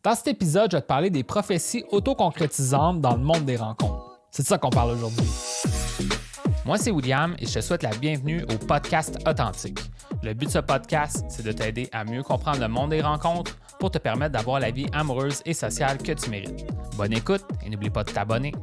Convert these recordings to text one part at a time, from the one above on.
Dans cet épisode, je vais te parler des prophéties autoconcrétisantes dans le monde des rencontres. C'est de ça qu'on parle aujourd'hui. Moi, c'est William et je te souhaite la bienvenue au podcast Authentique. Le but de ce podcast, c'est de t'aider à mieux comprendre le monde des rencontres pour te permettre d'avoir la vie amoureuse et sociale que tu mérites. Bonne écoute et n'oublie pas de t'abonner.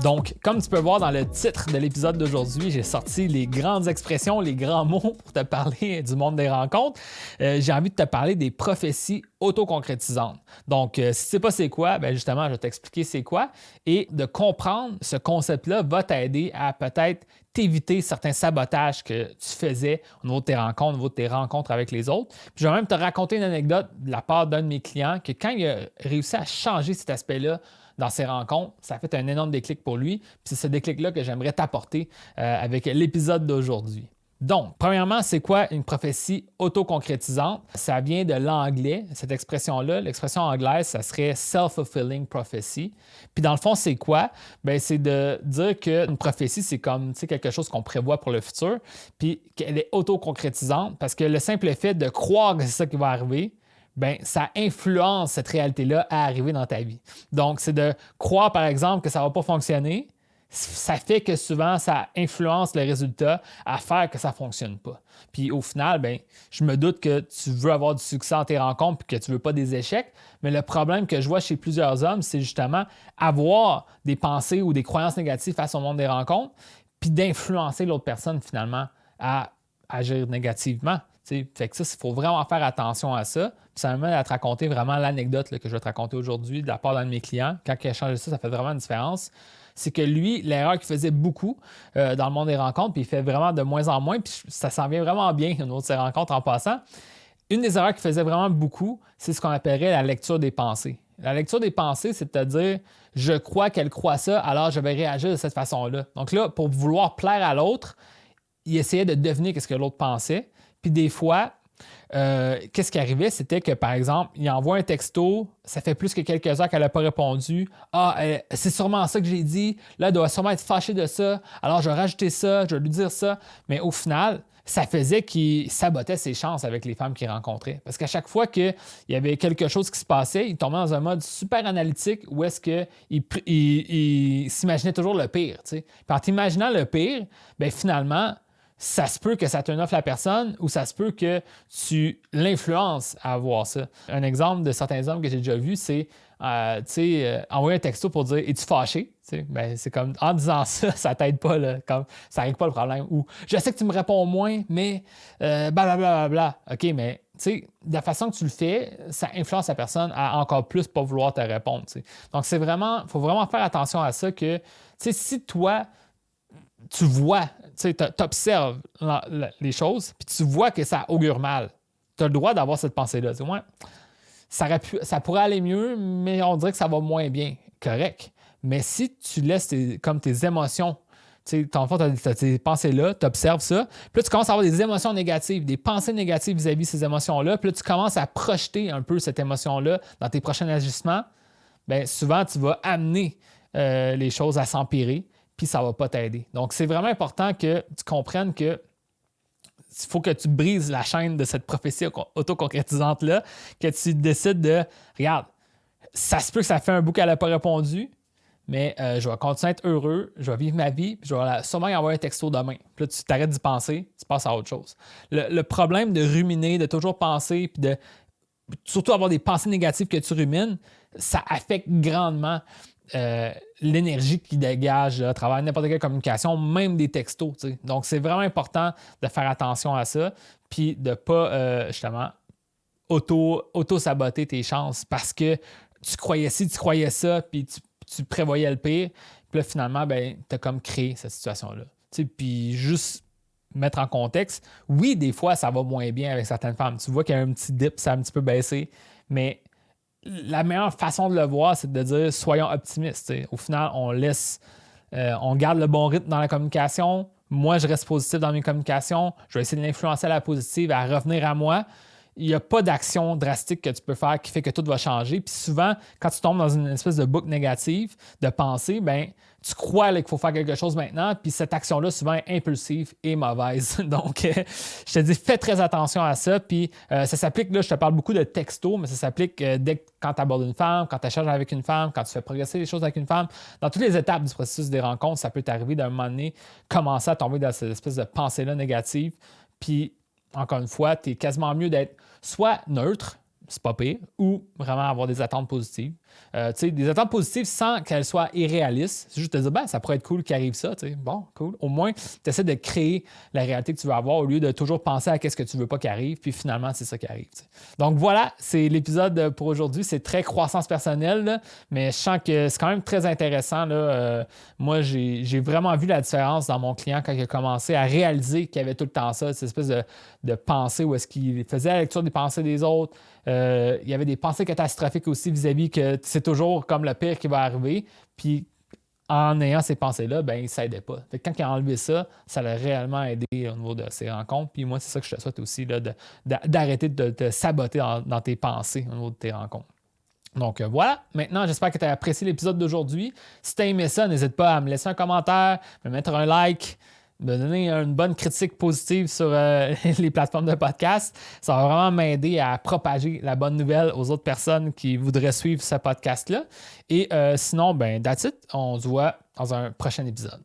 Donc, comme tu peux voir dans le titre de l'épisode d'aujourd'hui, j'ai sorti les grandes expressions, les grands mots pour te parler du monde des rencontres. J'ai envie de te parler des prophéties autoconcrétisantes. Donc, si tu ne sais pas c'est quoi, bien justement, je vais t'expliquer c'est quoi. Et de comprendre ce concept-là va t'aider à peut-être t'éviter certains sabotages que tu faisais au niveau de tes rencontres, au niveau de tes rencontres avec les autres. Puis je vais même te raconter une anecdote de la part d'un de mes clients que quand il a réussi à changer cet aspect-là dans ses rencontres, ça a fait un énorme déclic pour lui. Puis c'est ce déclic-là que j'aimerais t'apporter avec l'épisode d'aujourd'hui. Donc, premièrement, c'est quoi une prophétie autoconcrétisante? Ça vient de l'anglais, cette expression-là. L'expression anglaise, ça serait self-fulfilling prophecy. Puis dans le fond, c'est quoi? Bien, c'est de dire qu'une prophétie, c'est comme quelque chose qu'on prévoit pour le futur, puis qu'elle est autoconcrétisante parce que le simple fait de croire que c'est ça qui va arriver, bien, ça influence cette réalité-là à arriver dans ta vie. Donc, c'est de croire, par exemple, que ça ne va pas fonctionner. Ça fait que souvent, ça influence le résultat à faire que ça ne fonctionne pas. Puis au final, bien, je me doute que tu veux avoir du succès dans tes rencontres et que tu ne veux pas des échecs, mais le problème que je vois chez plusieurs hommes, c'est justement avoir des pensées ou des croyances négatives face au monde des rencontres, puis d'influencer l'autre personne finalement à agir négativement. Fait que ça, il faut vraiment faire attention à ça. Puis ça m'amène à te raconter vraiment l'anecdote que je vais te raconter aujourd'hui de la part d'un de mes clients. Quand il a changé ça, ça fait vraiment une différence. C'est que lui, l'erreur qu'il faisait beaucoup dans le monde des rencontres, puis il fait vraiment de moins en moins, puis ça s'en vient vraiment bien au niveau de ses rencontres en passant. Une des erreurs qu'il faisait vraiment beaucoup, c'est ce qu'on appellerait la lecture des pensées. La lecture des pensées, c'est de te dire « je crois qu'elle croit ça, alors je vais réagir de cette façon-là ». Donc là, pour vouloir plaire à l'autre, il essayait de deviner ce que l'autre pensait. Puis des fois, qu'est-ce qui arrivait? C'était que, par exemple, il envoie un texto, ça fait plus que quelques heures qu'elle n'a pas répondu. « Ah, c'est sûrement ça que j'ai dit. Là, elle doit sûrement être fâchée de ça. Alors, je vais rajouter ça, je vais lui dire ça. » Mais au final, ça faisait qu'il sabotait ses chances avec les femmes qu'il rencontrait. Parce qu'à chaque fois qu'il y avait quelque chose qui se passait, il tombait dans un mode super analytique où est-ce qu'il s'imaginait toujours le pire. Puis en t'imaginant le pire, bien finalement, ça se peut que ça turn off la personne ou ça se peut que tu l'influences à avoir ça. Un exemple de certains hommes que j'ai déjà vu, c'est envoyer un texto pour dire « Es-tu fâché? » Ben, c'est comme en disant ça, ça t'aide pas, là, comme ça règle pas le problème. Ou « Je sais que tu me réponds moins, mais blablabla. » OK, mais de la façon que tu le fais, ça influence la personne à encore plus pas vouloir te répondre. T'sais. Donc, il faut vraiment faire attention à ça que si toi, tu vois, tu observes les choses, puis tu vois que ça augure mal. Tu as le droit d'avoir cette pensée-là. Ouais, ça pourrait aller mieux, mais on dirait que ça va moins bien. Correct. Mais si tu laisses tes émotions, tu as tes pensées-là, tu observes ça, puis là, tu commences à avoir des émotions négatives, des pensées négatives vis-à-vis de ces émotions-là, puis là, tu commences à projeter un peu cette émotion-là dans tes prochains agissements, bien, souvent, tu vas amener les choses à s'empirer, puis ça ne va pas t'aider. Donc, c'est vraiment important que tu comprennes que il faut que tu brises la chaîne de cette prophétie autoconcrétisante-là, que tu décides de, regarde, ça se peut que ça fait un bout qu'elle n'a pas répondu, mais je vais continuer à être heureux, je vais vivre ma vie, puis je vais sûrement y envoyer un texto demain. Puis là, tu t'arrêtes d'y penser, tu passes à autre chose. Le problème de ruminer, de toujours penser, puis de surtout avoir des pensées négatives que tu rumines, ça affecte grandement l'énergie qui dégage à travers n'importe quelle communication, même des textos. T'sais. Donc, c'est vraiment important de faire attention à ça puis de ne pas, justement, auto-saboter tes chances parce que tu croyais ci, tu croyais ça, puis tu prévoyais le pire. Puis là, finalement, ben, tu as comme créé cette situation-là. Puis juste mettre en contexte, oui, des fois, ça va moins bien avec certaines femmes. Tu vois qu'il y a un petit dip, ça a un petit peu baissé, mais la meilleure façon de le voir, c'est de dire soyons optimistes. T'sais. Au final, on garde le bon rythme dans la communication. Moi, je reste positif dans mes communications. Je vais essayer de l'influencer à la positive, à revenir à moi. il n'y a pas d'action drastique que tu peux faire qui fait que tout va changer. Puis souvent, quand tu tombes dans une espèce de boucle négative de pensée, ben tu crois qu'il faut faire quelque chose maintenant, puis cette action-là, souvent, est impulsive et mauvaise. Donc, je te dis, fais très attention à ça. Puis, ça s'applique, là, je te parle beaucoup de texto, mais ça s'applique quand tu abordes une femme, quand tu échanges avec une femme, quand tu fais progresser les choses avec une femme. Dans toutes les étapes du processus des rencontres, ça peut t'arriver d'un moment donné, commencer à tomber dans cette espèce de pensée-là négative. Puis, encore une fois, tu es quasiment mieux d'être soit neutre, c'est pas pire, ou vraiment avoir des attentes positives. Des attentes positives sans qu'elles soient irréalistes. C'est juste te dire, ben, ça pourrait être cool qu'il arrive ça. Bon, cool. Au moins, tu essaies de créer la réalité que tu veux avoir au lieu de toujours penser à ce que tu veux pas qu'il arrive, puis finalement, c'est ça qui arrive. Donc voilà, c'est l'épisode pour aujourd'hui. C'est très croissance personnelle, là, mais je sens que c'est quand même très intéressant. Là. Moi, j'ai vraiment vu la différence dans mon client quand il a commencé à réaliser qu'il y avait tout le temps ça, cette espèce de pensée où est-ce qu'il faisait la lecture des pensées des autres. Il y avait des pensées catastrophiques aussi vis-à-vis que c'est toujours comme le pire qui va arriver. Puis en ayant ces pensées-là, ben, il ne s'aidait pas. Fait que quand il a enlevé ça, ça l'a réellement aidé au niveau de ses rencontres. Puis moi, c'est ça que je te souhaite aussi, là, d'arrêter de te saboter dans tes pensées au niveau de tes rencontres. Donc voilà, maintenant j'espère que tu as apprécié l'épisode d'aujourd'hui. Si tu as aimé ça, n'hésite pas à me laisser un commentaire, me mettre un like, me donner une bonne critique positive sur les plateformes de podcast. Ça va vraiment m'aider à propager la bonne nouvelle aux autres personnes qui voudraient suivre ce podcast-là. Et sinon, ben that's it. On se voit dans un prochain épisode.